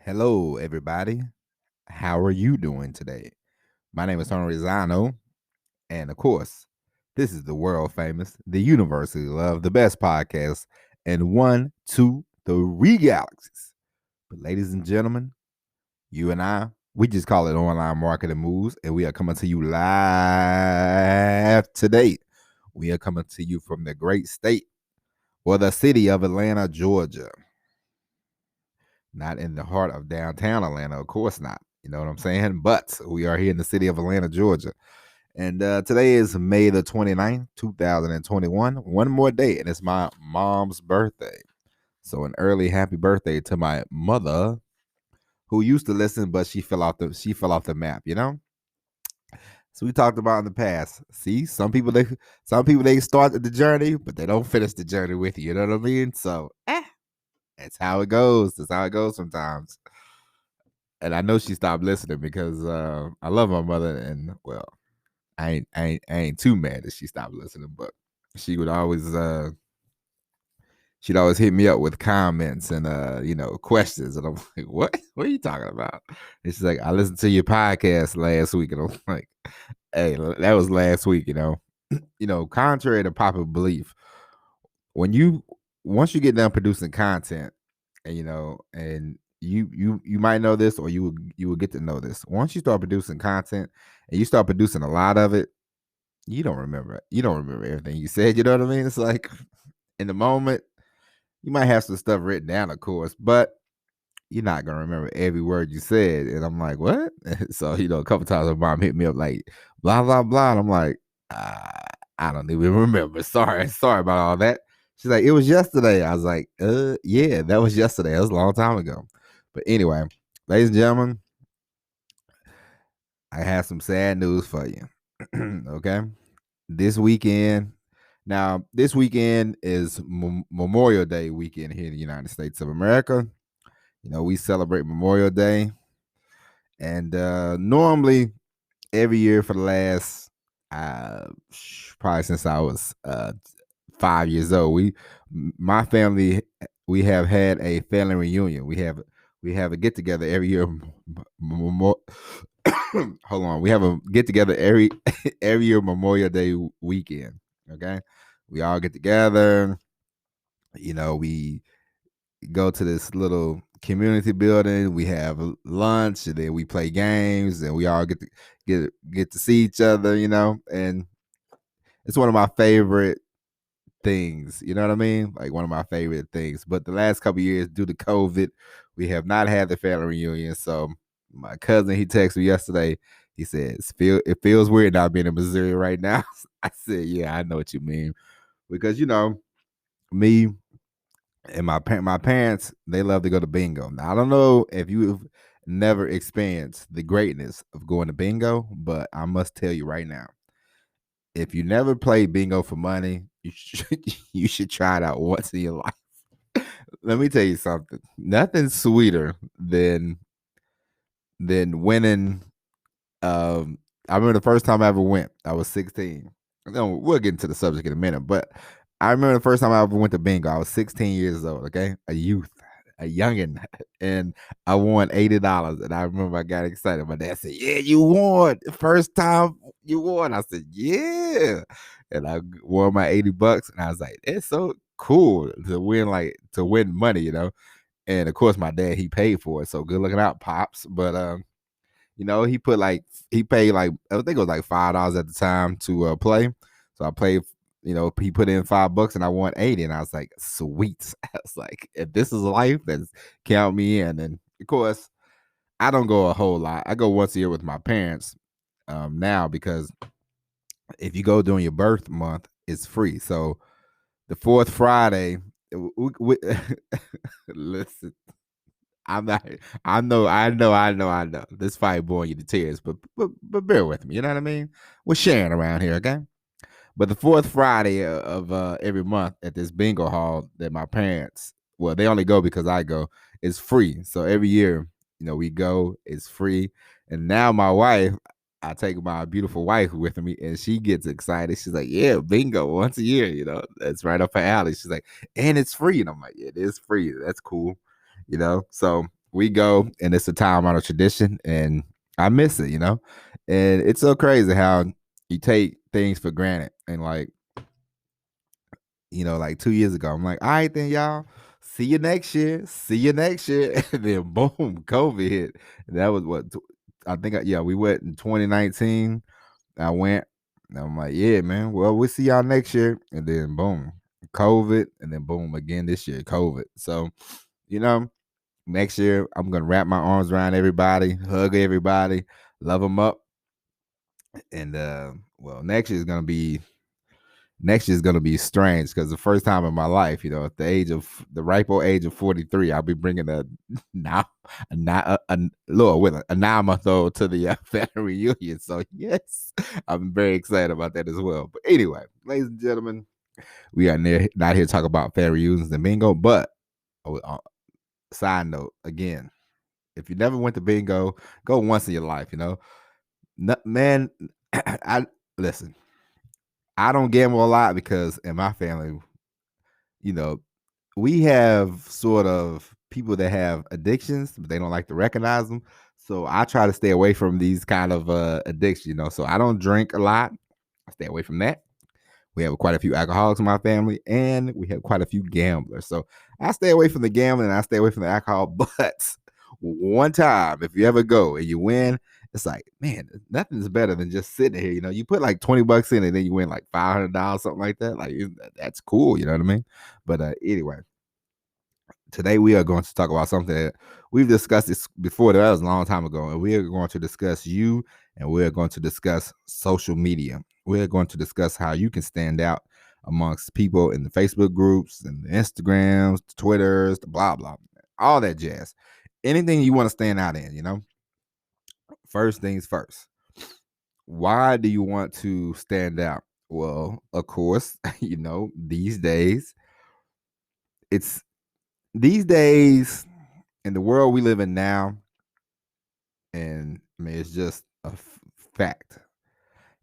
Hello, everybody. How are you doing today? My name is Tony Rizano, and of course, this is the world famous, the University Love, the best podcast in 1, 2, 3 galaxies. But, ladies and gentlemen, you and I, we just call it Online Marketing Moves, and we are coming to you live today. We are coming to you from the great state or the city of Atlanta, Georgia. Not in the heart of downtown Atlanta, of course not. You know what I'm saying? But we are here in the city of Atlanta, Georgia. And today is May the 29th, 2021. One more day, and it's my mom's birthday. So an early happy birthday to my mother, who used to listen, but she fell off the map, you know? So we talked about in the past. See, some people they start the journey, but they don't finish the journey with you. You know what I mean? So that's how it goes. That's how it goes sometimes. And I know she stopped listening because I love my mother, and well, I ain't too mad that she stopped listening, but she would always she'd always hit me up with comments and questions, and I'm like, what are you talking about? And she's like, I listened to your podcast last week, and I'm like, hey, that was last week, contrary to popular belief, when you once you get done producing content, and and you might know this, or you will get to know this. Once you start producing content and you start producing a lot of it, you don't remember it. You don't remember everything you said. You know what I mean? It's like in the moment, you might have some stuff written down, of course, but you're not gonna remember every word you said. And I'm like, what? So a couple times my mom hit me up like blah blah blah, and I'm like, I don't even remember. Sorry about all that. She's like, it was yesterday. I was like, yeah, that was yesterday. That was a long time ago. But anyway, ladies and gentlemen, I have some sad news for you. Okay, this weekend. Now, this weekend is Memorial Day weekend here in the United States of America. We celebrate Memorial Day, and normally every year for the last probably since I was 5 years old, my family, we have had a family reunion. We have a get together every year. Hold on, we have a get together every year Memorial Day weekend. Okay, we all get together. We go to this little community building. We have lunch, and then we play games, and we all get to see each other. And it's one of my favorite things. You know what I mean? Like one of my favorite things. But the last couple of years, due to COVID, we have not had the family reunion. So my cousin, he texted me yesterday. He said, it feels weird not being in Missouri right now. I said, yeah, I know what you mean. Because, me and my parents, they love to go to bingo. Now, I don't know if you've never experienced the greatness of going to bingo, but I must tell you right now, if you never played bingo for money, you should try it out once in your life. Let me tell you something. Nothing sweeter than winning. I remember the first time I ever went. I was 16. No, we'll get into the subject in a minute, but I remember the first time I ever went to bingo. I was 16 years old. Okay, a youth, a youngin, and I won $80. And I remember I got excited. My dad said, "Yeah, you won. First time you won." I said, "Yeah," and I won my $80, and I was like, "It's so cool to win money." And of course, my dad, he paid for it. So good looking out, pops. But he paid like, I think it was like $5 at the time to play. So I played. He put in $5 and I won 80, and I was like, sweet. I was like, if this is life, then count me in. And of course, I don't go a whole lot. I go once a year with my parents now, because if you go during your birth month, it's free. So the fourth Friday, listen, I'm not. I know. This fight boring you to tears, but bear with me. You know what I mean? We're sharing around here, okay? But the fourth Friday of every month at this bingo hall that my parents, well, they only go because I go, it's free. So every year, we go, it's free. And now my wife, I take my beautiful wife with me, and she gets excited. She's like, yeah, bingo once a year, that's right up her alley. She's like, and it's free. And I'm like, yeah, it is free. That's cool. So we go, and it's a time honored tradition, and I miss it, And it's so crazy how you take things for granted, and like, like 2 years ago, I'm like, all right, then y'all, see you next year, see you next year, and then boom, COVID hit. And that was what I think. Yeah, we went in 2019. I went, and I'm like, yeah, man. Well, we'll see y'all next year, and then boom, COVID, and then boom again this year, COVID. So, you know, next year I'm gonna wrap my arms around everybody, hug everybody, love them up, and well, next year is gonna be strange because the first time in my life, at the ripe old age of 43, I'll be bringing now a Lord willing a 9 month old to the family reunion. So yes, I'm very excited about that as well. But anyway, ladies and gentlemen, we are not here to talk about family reunions and bingo. But side note again, if you never went to bingo, go once in your life. Man, I listen. I don't gamble a lot because in my family, you know, we have sort of people that have addictions, but they don't like to recognize them. So I try to stay away from these kind of addictions. So I don't drink a lot. I stay away from that. We have quite a few alcoholics in my family, and we have quite a few gamblers. So I stay away from the gambling and I stay away from the alcohol. But one time, if you ever go and you win, it's like, man, nothing's better than just sitting here. You put like $20 in, and then you win like $500, something like that. Like that's cool. You know what I mean? But anyway, today we are going to talk about something that we've discussed this before. That was a long time ago, and we are going to discuss you, and we're going to discuss social media. We're going to discuss how you can stand out amongst people in the Facebook groups and the Instagrams, the Twitters, the blah blah, all that jazz. Anything you want to stand out in. First things first. Why do you want to stand out? Well, of course, these days in the world we live in now, and I mean, it's just a fact.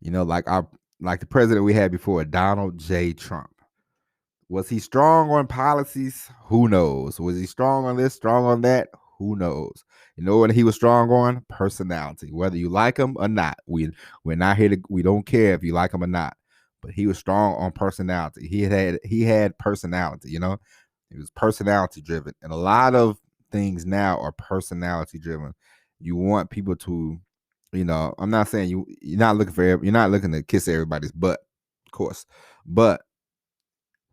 Like the president we had before, Donald J. Trump. Was he strong on policies? Who knows? Was he strong on this, strong on that? Who knows? You know what he was strong on? Personality. Whether you like him or not, we're not here to. We don't care if you like him or not. But he was strong on personality. He had personality. He was personality driven, and a lot of things now are personality driven. You want people to, I'm not saying you're not looking to kiss everybody's butt, of course, but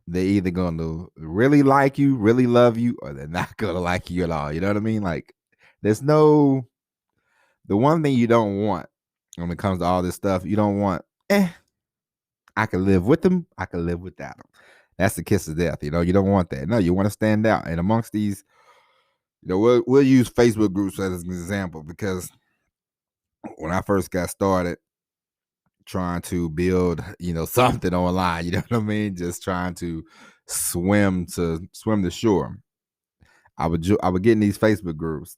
they're either going to really like you, really love you, or they're not going to like you at all. You know what I mean? Like, the one thing you don't want when it comes to all this stuff, you don't want, I can live with them, I can live without them. That's the kiss of death. You don't want that. No, you want to stand out. And amongst these, we'll use Facebook groups as an example, because when I first got started trying to build, something online, you know what I mean? Just trying to swim the shore. I would get in these Facebook groups,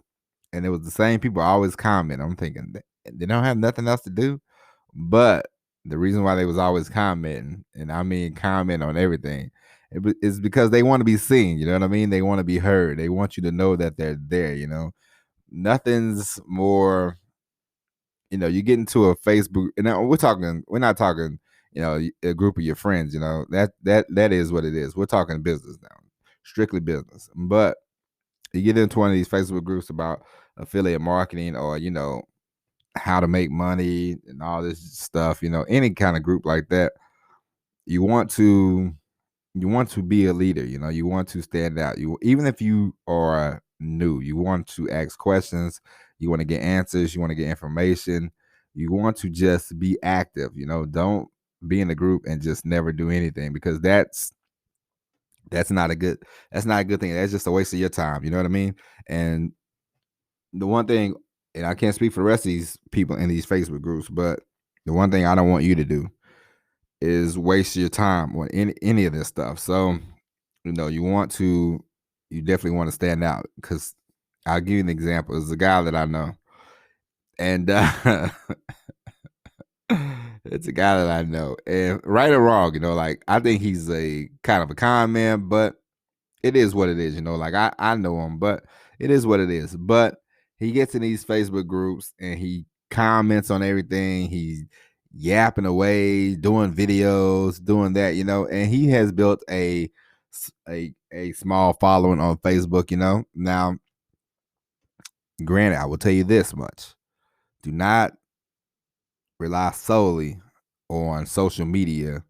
and it was the same people always comment. I'm thinking they don't have nothing else to do, but the reason why they was always commenting, and I mean comment on everything, is because they want to be seen. You know what I mean? They want to be heard. They want you to know that they're there. Nothing's more. You get into a Facebook, and we're not talking, a group of your friends. That is what it is. We're talking business now, strictly business. But you get into one of these Facebook groups about affiliate marketing, or how to make money and all this stuff. Any kind of group like that, you want to be a leader. You want to stand out. Even if you are new, you want to ask questions. You want to get answers. You want to get information. You want to just be active. Don't be in a group and just never do anything, because that's not a good thing. That's just a waste of your time. You know what I mean? And the one thing, and I can't speak for the rest of these people in these Facebook groups, but the one thing I don't want you to do is waste your time on any of this stuff. So, you definitely want to stand out, because I'll give you an example. There's a guy that I know, and it's a guy that I know, and right or wrong, like, I think he's a kind of a con man, but it is what it is. Like, I know him, but it is what it is. But he gets in these Facebook groups and he comments on everything. He's yapping away, doing videos, doing that, and he has built a small following on Facebook. Now, granted, I will tell you this much: do not rely solely on social media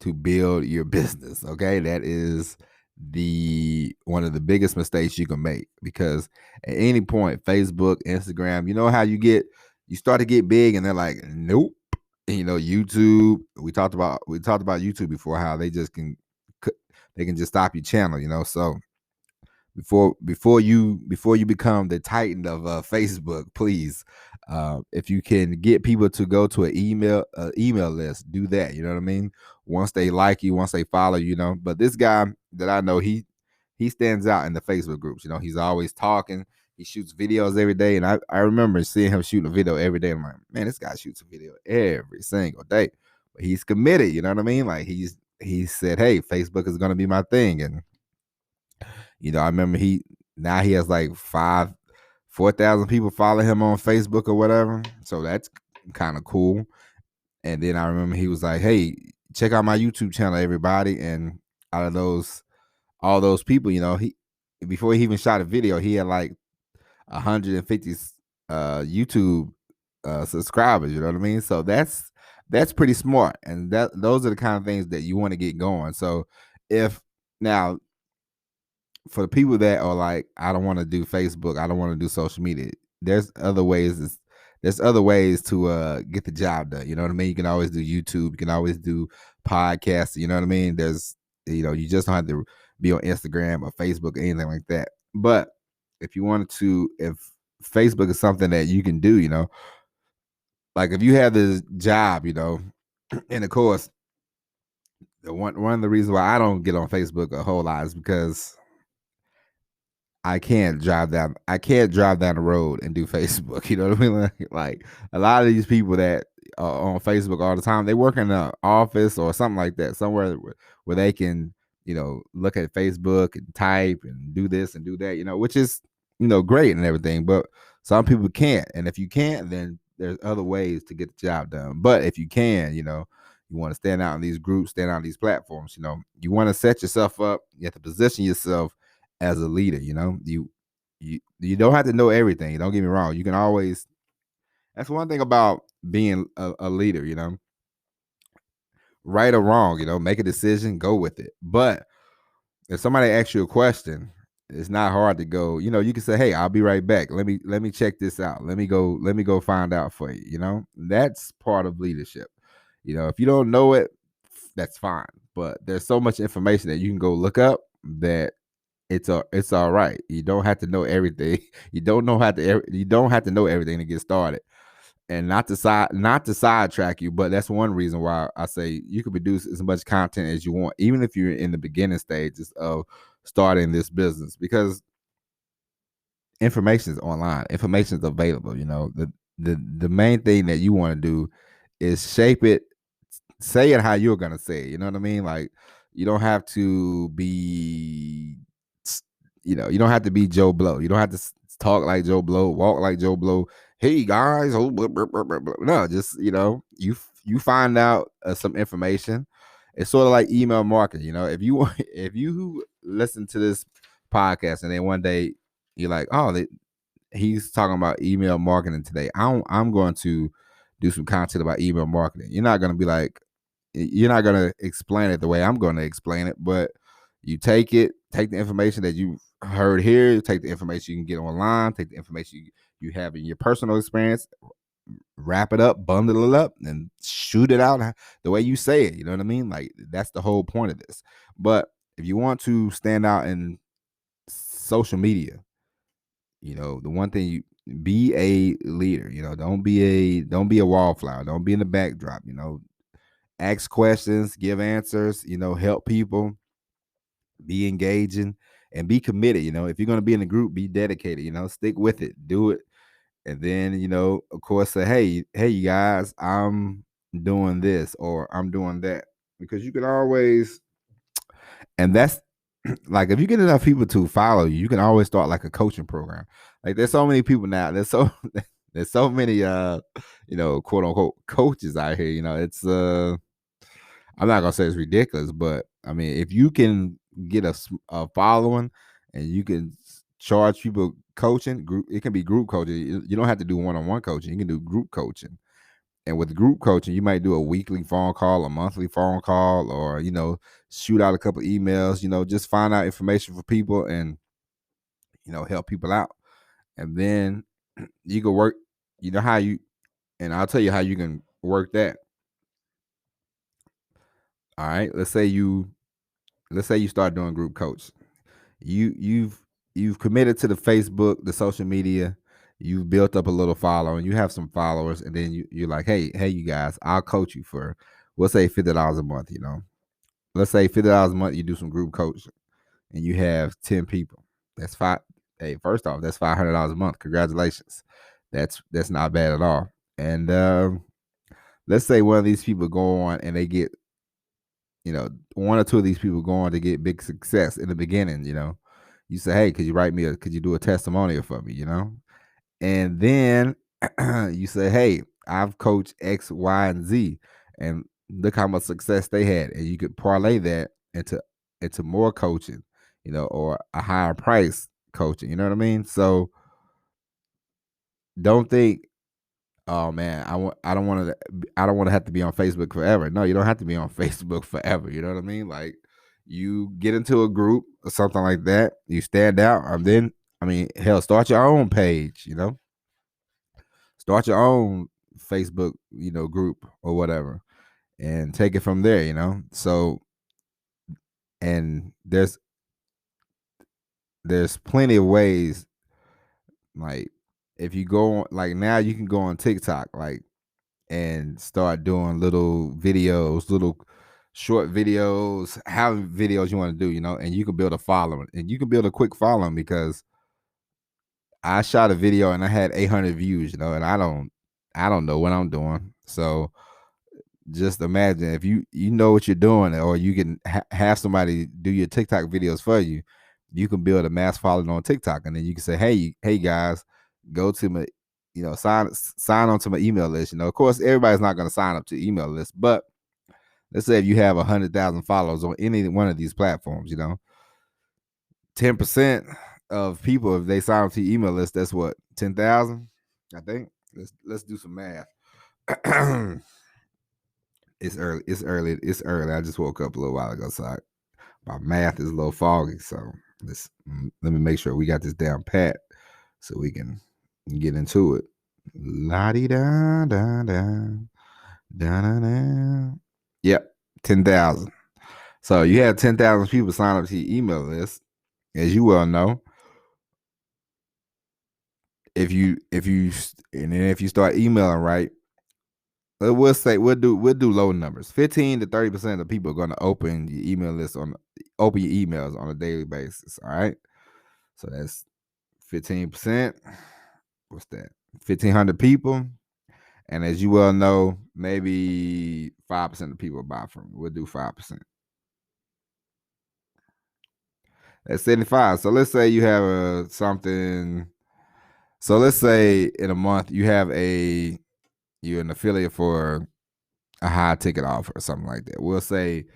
to build your business. Okay, that is the one of the biggest mistakes you can make, because at any point, Facebook, Instagram, you know how you start to get big and they're like, nope. And, YouTube, we talked about YouTube before, how they can just stop your channel, so before you become the titan of Facebook, please, if you can get people to go to an email list, do that. You know what I mean? Once they like you, once they follow you, But this guy that I know, he stands out in the Facebook groups. He's always talking. He shoots videos every day, and I remember seeing him shooting a video every day. I'm like, man, this guy shoots a video every single day. But he's committed. You know what I mean? Like he said, hey, Facebook is going to be my thing, and I remember now he has like 4,000 people follow him on Facebook or whatever. So that's kind of cool. And then I remember he was like, hey, check out my YouTube channel, everybody. And out of all those people, before he even shot a video, he had like 150 YouTube subscribers. You know what I mean? So that's pretty smart. And those are the kind of things that you want to get going. So if now, for the people that are like, I don't want to do Facebook, I don't want to do social media, there's other ways. There's other ways to get the job done. You know what I mean? You can always do YouTube. You can always do podcasts. You know what I mean? You just don't have to be on Instagram or Facebook or anything like that. But if Facebook is something that you can do, like if you have this job, and of course, one of the reasons why I don't get on Facebook a whole lot is because I can't drive down the road and do Facebook. You know what I mean? Like a lot of these people that are on Facebook all the time, they work in an office or something like that, somewhere where they can, look at Facebook and type and do this and do that, which is, great and everything. But some people can't. And if you can't, then there's other ways to get the job done. But if you can, you want to stand out in these groups, stand out on these platforms, you want to set yourself up, you have to position yourself as a leader. You don't have to know everything. Don't get me wrong. You can always. That's one thing about being a leader. Right or wrong. Make a decision, go with it. But if somebody asks you a question, it's not hard to go. You can say, "Hey, I'll be right back. Let me check this out. Let me go find out for you." That's part of leadership. If you don't know it, that's fine. But there's so much information that you can go look up that it's all right. You don't have to know everything. You don't have to know everything to get started. And not to sidetrack you, but that's one reason why I say you can produce as much content as you want, even if you're in the beginning stages of starting this business, because information is online, information is available. The main thing that you want to do is shape it, say it how you're gonna say it. You know what I mean? Like you don't have to be you don't have to be Joe Blow. You don't have to talk like Joe Blow, walk like Joe Blow. Hey guys, blah, blah, blah, blah. No, just you find out some information. It's sort of like email marketing. If you listen to this podcast and then one day you're like, oh, he's talking about email marketing today. I'm going to do some content about email marketing. You're not going to explain it the way I'm going to explain it, but you take the information that you heard here, take the information you can get online, take the information you have in your personal experience, wrap it up, bundle it up, and shoot it out the way you say it. You know what I mean? Like that's the whole point of this. But if you want to stand out in social media, the one thing, you be a leader. Don't be a wallflower. Don't be in the backdrop. Ask questions, give answers. Help people, be engaging, and be committed. If you're going to be in a group, be dedicated. Stick with it, do it, and then of course, say, hey, you guys, I'm doing this or I'm doing that, because you can always, and like if you get enough people to follow you, you can always start like a coaching program. Like there's so many people now. There's so many quote unquote coaches out here. It's I'm not gonna say it's ridiculous, but I mean if you can get a following and you can charge people coaching, group it can be group coaching. You don't have to do one-on-one coaching. You can do group coaching. And with group coaching, you might do a weekly phone call, a monthly phone call, or shoot out a couple emails. Just find out information for people and help people out. And then you can work. You know how you, and I'll tell you how you can work that. All right. Let's say you start doing group coach. You've committed to the Facebook, the social media. You've built up a little following. You have some followers, and then you're like, hey, you guys, I'll coach you for, we'll say $50 a month. Let's say $50 a month. You do some group coaching, and you have 10 people. That's five. Hey, first off, that's $500 a month. Congratulations. That's not bad at all. And let's say one of these people go on and they get, one or two of these people go on to get big success in the beginning. You say, hey, could you do a testimonial for me? And then you say, hey, I've coached X, Y, and Z, and look how much success they had, and you could parlay that into more coaching, or a higher price coaching. You know what I mean? So don't think, oh man, I don't want to have to be on Facebook forever. No, you don't have to be on Facebook forever. You know what I mean? Like you get into a group or something like that, you stand out, and then hell, start your own page. Start your own Facebook, group or whatever, and take it from there. So, and there's plenty of ways. Like if you go on, like now you can go on TikTok, like, and start doing little videos, little short videos, how videos you want to do, and you can build a following, and you can build a quick following because I shot a video and I had 800 views, and I don't know what I'm doing. So just imagine if you know what you're doing, or you can have somebody do your TikTok videos for you. You can build a mass following on TikTok, and then you can say, hey guys, go to my, sign on to my email list. Of course, everybody's not going to sign up to email list, but let's say if you have 100,000 followers on any one of these platforms, 10% of people, if they sign up to your email list, that's what, 10,000, I think. Let's do some math. It's early. I just woke up a little while ago, so my math is a little foggy. So let me make sure we got this down pat so we can get into it. La di da da da da da da. Yep, 10,000. So you have 10,000 people sign up to your email list, as you well know. If you start emailing right, we'll say we'll do low numbers. 15 to 30% of people are going to open your email list open your emails on a daily basis. All right, so that's 15%. What's that? 1,500 people, and as you well know, maybe 5% of people buy from. We'll do 5%. That's 75. So let's say you have something. So let's say in a month you're an affiliate for a high ticket offer or something like that. We'll say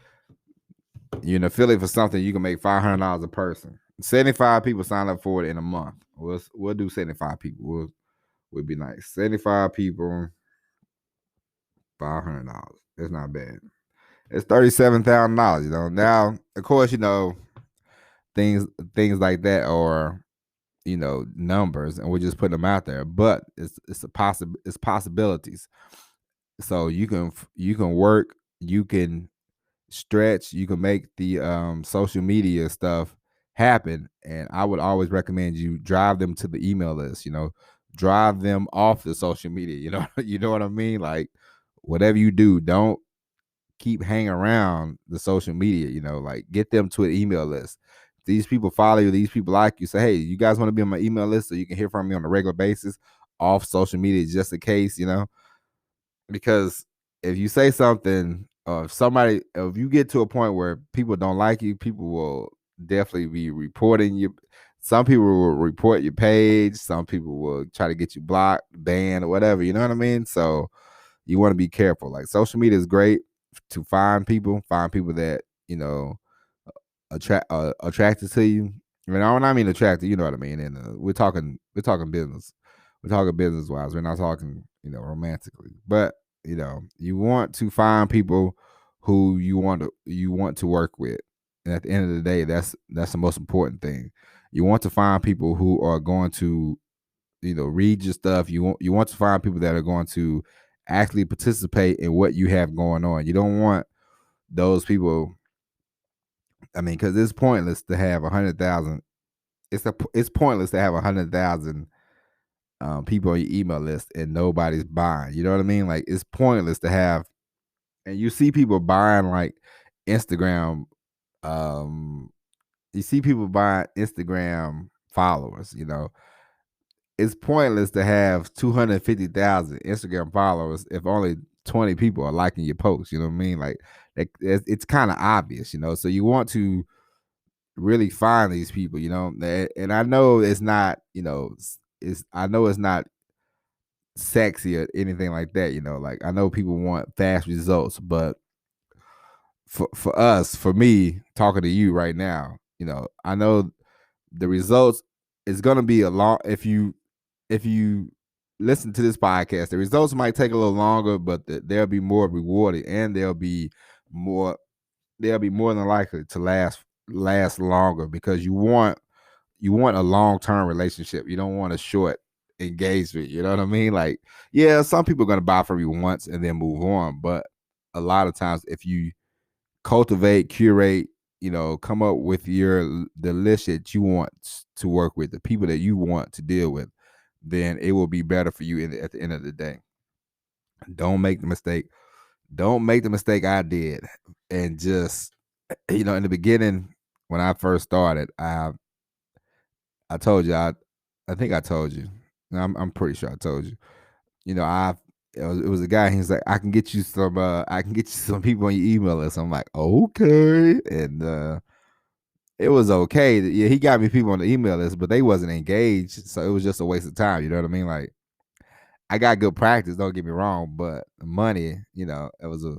you're an affiliate for something you can make $500 a person. 75 people sign up for it in a month. We'll do 75 people. Would be nice. 75 people, $500. That's not bad. It's $37,000. Now, of course, things like that are numbers, and we're just putting them out there. But it's possibilities. So you can work, you can stretch, you can make the social media stuff happen. And I would always recommend you drive them to the email list. Drive them off the social media. You know what I mean? Like whatever you do, don't keep hanging around the social media. Like get them to an email list. These people follow you, these people like you. Say, hey, you guys want to be on my email list so you can hear from me on a regular basis off social media, just in case, because if you say something, if you get to a point where people don't like you, people will definitely be reporting you. Some people will report your page. Some people will try to get you blocked, banned, or whatever. You know what I mean? So you want to be careful. Like social media is great to find people that attracted to you. I mean, when I mean attracted, you know what I mean. And we're talking business. We're talking business wise. We're not talking romantically. But you want to find people who you want to work with. And at the end of the day, that's the most important thing. You want to find people who are going to read your stuff. You want to find people that are going to actually participate in what you have going on. You don't want those people. I mean, because it's pointless to have 100,000. It's pointless to have 100,000 people on your email list and nobody's buying. You know what I mean? Like it's pointless to have, and you see people buying like Instagram. Um, you see people buying Instagram followers. It's pointless to have 250,000 Instagram followers if only 20 people are liking your post. You know what I mean? Like it's kind of obvious. So you want to really find these people. And I know it's not. I know it's not sexy or anything like that. Like I know people want fast results, but for us, for me, talking to you right now, I know the results is gonna be a long. If you listen to this podcast, the results might take a little longer, but they'll be more rewarding, and more they'll be more than likely to last longer because you want a long-term relationship. You don't want a short engagement. You know what I mean? Like, yeah, some people are going to buy from you once and then move on, but a lot of times if you cultivate, curate, come up with the list that you want to work with, the people that you want to deal with, then it will be better for you at the end of the day. Don't make the mistake. Don't make the mistake I did, and just in the beginning when I first started, I told you I think I told you. I'm pretty sure I told you. I it was a guy. He's like, I can get you some people on your email list. I'm like, okay, and it was okay. Yeah, he got me people on the email list, but they wasn't engaged, so it was just a waste of time. You know what I mean? Like, I got good practice. Don't get me wrong, but money, it was a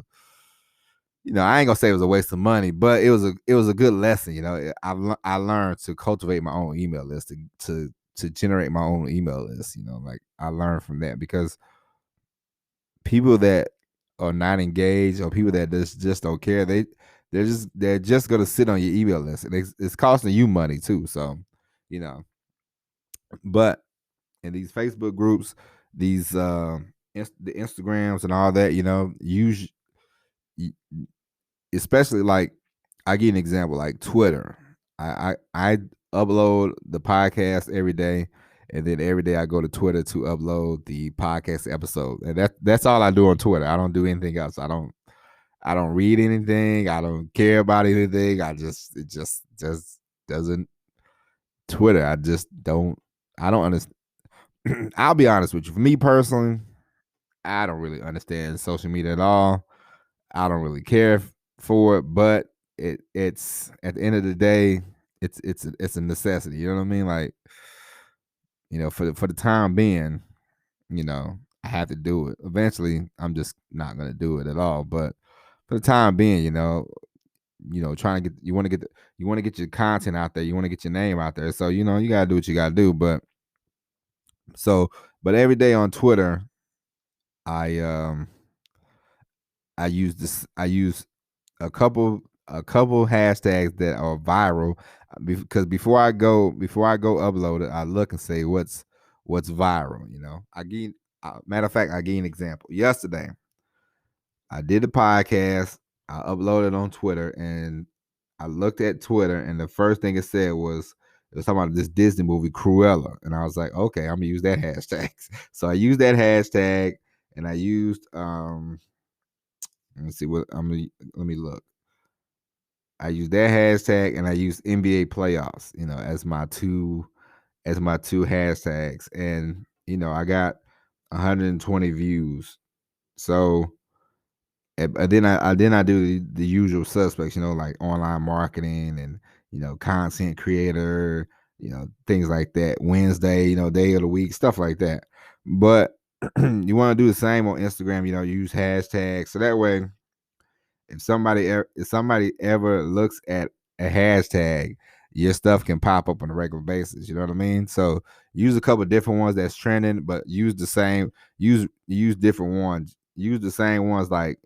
I ain't gonna say it was a waste of money, but it was a good lesson. I learned to cultivate my own email list to generate my own email list. Like I learned from that because people that are not engaged or people that just don't care, they're just gonna sit on your email list, and it's costing you money too. So, you know, but in these Facebook groups, these the Instagrams and all that, use especially like I give you an example like Twitter. I upload the podcast every day, and then every day I go to Twitter to upload the podcast episode, and that's all I do on Twitter. I don't do anything else. I don't read anything. I don't care about anything. It just doesn't Twitter. I just don't. I don't understand. I'll be honest with you. For me personally, I don't really understand social media at all. I don't really care for it, but it's at the end of the day, it's a necessity. You know what I mean? Like, for the time being, I have to do it. Eventually, I'm just not gonna do it at all. But for the time being, trying to get you want to get your content out there. You want to get your name out there. So you gotta do what you gotta do. So, but every day on Twitter, I I use this. I use a couple hashtags that are viral because before I go upload it, I look and say what's viral. Matter of fact, I give you an example. Yesterday, I did the podcast. I uploaded on Twitter, and I looked at Twitter, and the first thing it said was it was talking about this Disney movie Cruella, and I was like, okay, I'm gonna use that hashtag. So I used that hashtag, and I used let me see what let me look. I use that hashtag and I use NBA playoffs, as my two hashtags. And I got 120 views. So and then I do the usual suspects, like online marketing and content creator, things like that. Wednesday, day of the week, stuff like that. But you want to do the same on Instagram, use hashtags. So that way, if somebody ever looks at a hashtag, your stuff can pop up on a regular basis. You know what I mean? So use a couple different ones that's trending, but use the same. Use different ones. Use the same ones like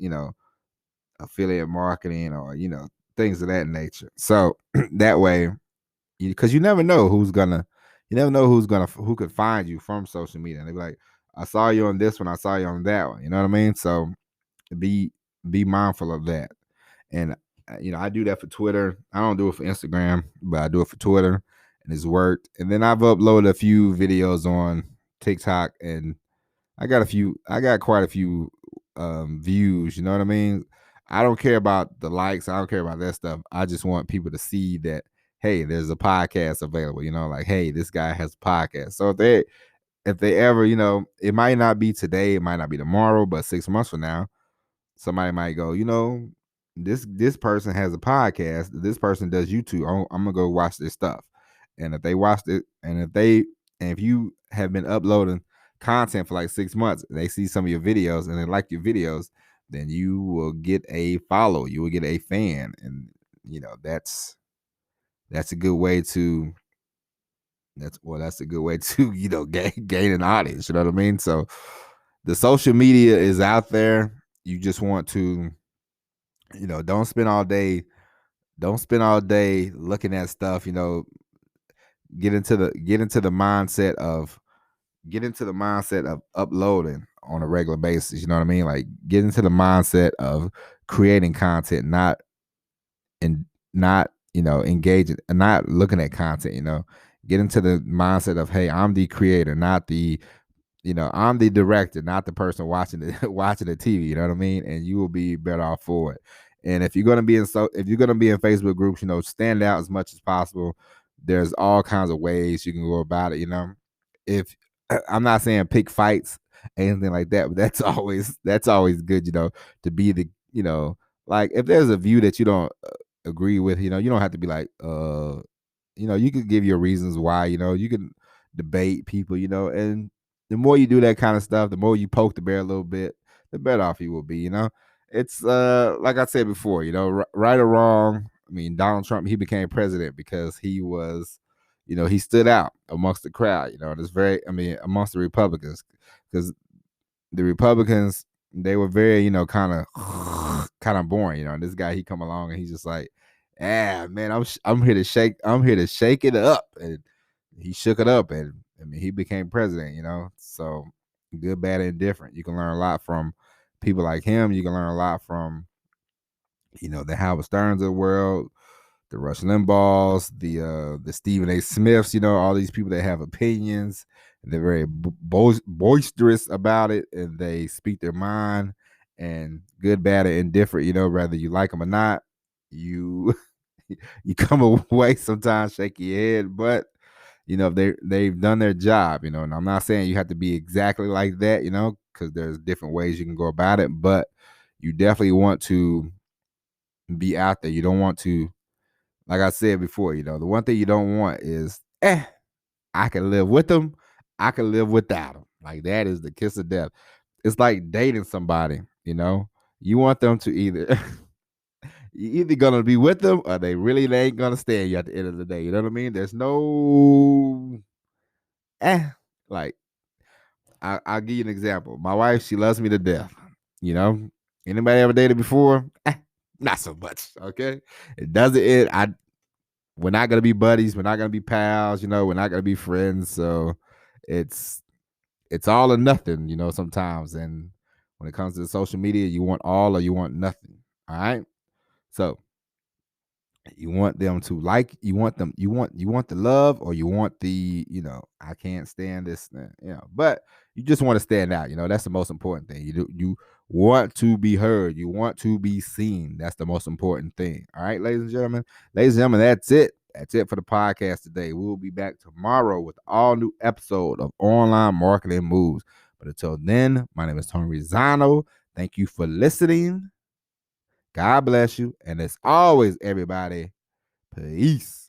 affiliate marketing or things of that nature. So that way, because who could find you from social media. And they be like, I saw you on this one, I saw you on that one. You know what I mean? So be be mindful of that. And I do that for Twitter. I don't do it for Instagram, but I do it for Twitter, and it's worked. And then I've uploaded a few videos on TikTok, and I got quite a few views. You know what I mean? I don't care about the likes. I don't care about that stuff. I just want people to see that, hey, there's a podcast available. Like, hey, this guy has a podcast. So if they ever, it might not be today, it might not be tomorrow, but 6 months from now, somebody might go, this person has a podcast. This person does YouTube. I'm gonna go watch this stuff. And if they watched it, and if you have been uploading content for like 6 months, and they see some of your videos and they like your videos, then you will get a follow. You will get a fan, and that's a good way to. That's a good way to gain an audience. You know what I mean? So the social media is out there. You just want to don't spend all day looking at stuff. Get into the mindset of uploading on a regular basis. You know what I mean? Like, get into the mindset of creating content, not engaging and not looking at content. Get into the mindset of, hey, I'm the creator, not the I'm the director, not the person watching the watching the TV. You know what I mean? And you will be better off for it. And if you're gonna be in Facebook groups, stand out as much as possible. There's all kinds of ways you can go about it. If I'm not saying pick fights, anything like that, but that's always good. To be the like, if there's a view that you don't agree with, you don't have to be like you could give your reasons why. You can debate people. And the more you do that kind of stuff, the more you poke the bear a little bit, the better off you will be. It's like I said before, right or wrong. I mean, Donald Trump, he became president because he was, he stood out amongst the crowd. And it's amongst the Republicans, because the Republicans, they were very, kind of boring. And this guy, he come along and he's just like, man, I'm here to shake it up. And he shook it up, and he became president. So good, bad, and different. You can learn a lot from people like him. You can learn a lot from the Howard Sterns of the world, the Rush Limbaughs, the Stephen A. Smiths. All these people that have opinions, and they're very boisterous about it, and they speak their mind. And good, bad, and indifferent. Whether you like them or not, you you come away sometimes shake your head, but they've done their job. And I'm not saying you have to be exactly like that, because there's different ways you can go about it, but you definitely want to be out there. You don't want to, like I said before, the one thing you don't want is, I can live with them, I can live without them. Like, that is the kiss of death. It's like dating somebody. You want them to either you either gonna be with them, or they ain't gonna stand you at the end of the day. You know what I mean? There's no like, I'll give you an example. My wife, she loves me to death. Anybody ever dated before? Not so much. Okay, it doesn't. We're not gonna be buddies. We're not gonna be pals. We're not gonna be friends. So it's all or nothing. Sometimes, and when it comes to social media, you want all or you want nothing. All right. So you want them to like, you want the love, or you want the, I can't stand this, but you just want to stand out. That's the most important thing. You want to be heard, you want to be seen. That's the most important thing. All right, ladies and gentlemen, that's it for the podcast today. We will be back tomorrow with all new episode of Online Marketing Moves. But until then, my name is Tony Rizzano. Thank you for listening. God bless you. And as always, everybody, Peace.